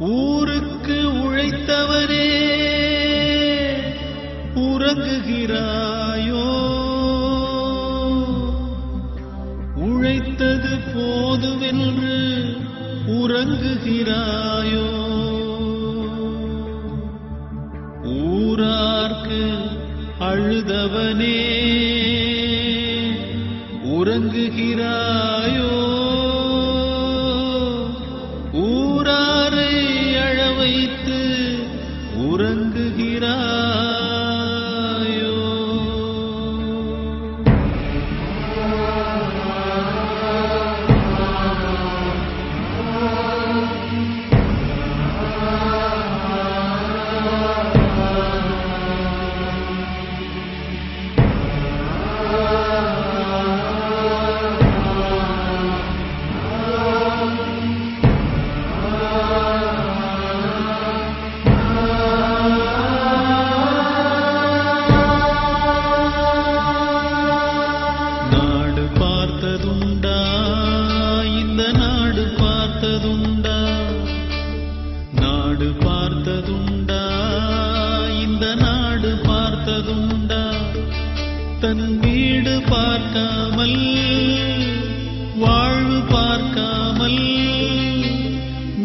ஊருக்கு உழைத்தவரே உறங்குகிறாயோ? உழைத்தது போதுமென்று உறங்குகிறாயோ? ஊரார்க்கு அழுதவனே உறங்குகிறாயோ? ஊராரை அழ வைத்து உறங்குகிறாயோ? தன் வீடு பார்க்காமல் வாழ்வு பார்க்காமல்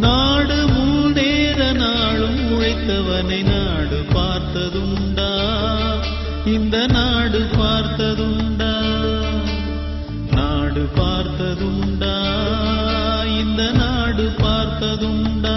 நாடு முன்னேற நாளும் உழைத்தவனை நாடு பார்த்ததுண்டா? இந்த நாடு பார்த்ததுண்டா? நாடு பார்த்ததுண்டா? இந்த நாடு பார்த்ததுண்டா?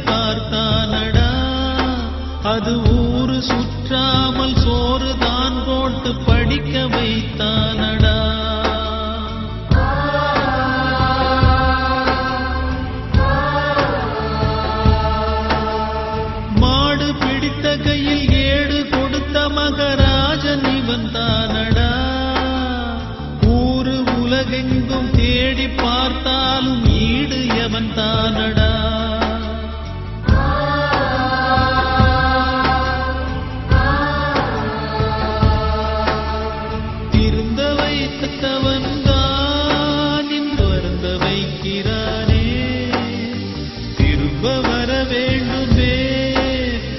பார்த்தானடா, அது ஊரு சுற்றாமல் சோறு தான் போட்டு படிக்க வைத்தானடா. மாடு பிடித்த கையில் ஏடு கொடுத்த மகராஜன் இவன் தானடா. ஊரு உலகெங்கும் தேடி பார்த்தாலும் ஈடு எவன் தானடா.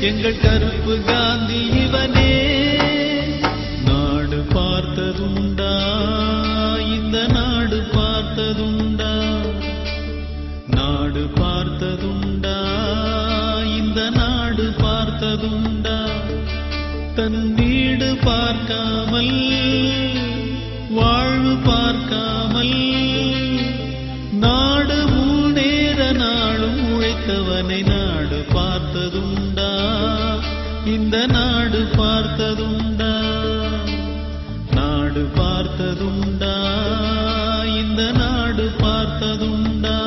எங்கள் கருப்பு காந்தி இவனே. நாடு பார்த்ததுண்டா? இந்த நாடு பார்த்ததுண்டா? நாடு பார்த்ததுண்டா? இந்த நாடு பார்த்ததுண்டா? தன் வீடு பார்க்காமல் வாழ்வு பார்க்காமல் நாடு முன்னேற நாளும் உழைத்தவனை நாடு பார்த்ததுண்டா? இந்த நாடு பார்த்ததுண்டா? நாடு பார்த்ததுண்டா? இந்த நாடு பார்த்ததுண்டா?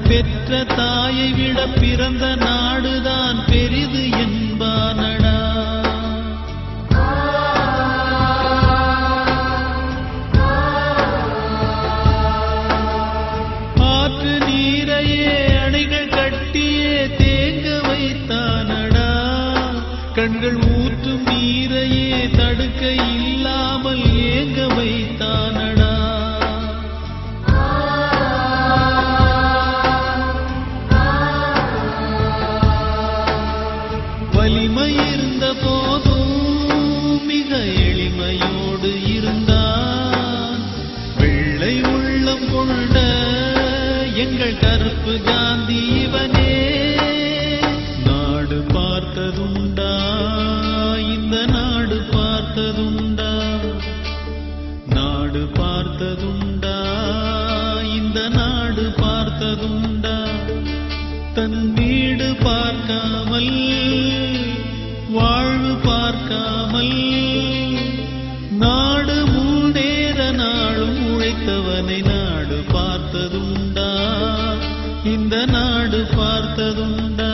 பெற்ற தாயை விட பிறந்த நாடுதான் பெரிது என்பானடா. ஆற்று நீரையே அணைகள் கட்டியே தேங்க வைத்தானடா. கண்கள் ஊற்றும் நீரையே தடுக்க இல்லாமல் ஏங்க வைத்தானடா. எங்கள் கருப்பு காந்தி இவனே. நாடு பார்த்ததுண்டா, இந்த நாடு பார்த்ததுண்டா, நாடு பார்த்ததுண்டா, இந்த நாடு பார்த்ததுண்டா. தன் வீடு பார்க்காமல், வாழ்வு பார்க்காமல், நாடு முன்னேற நாளும் உழைத்தவனை நாடு பார்த்ததுண்டா, இந்த நாடு பார்த்ததுண்டா.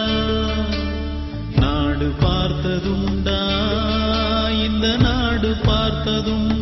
நாடு பார்த்ததுண்டா, இந்த நாடு பார்த்ததுண்டா.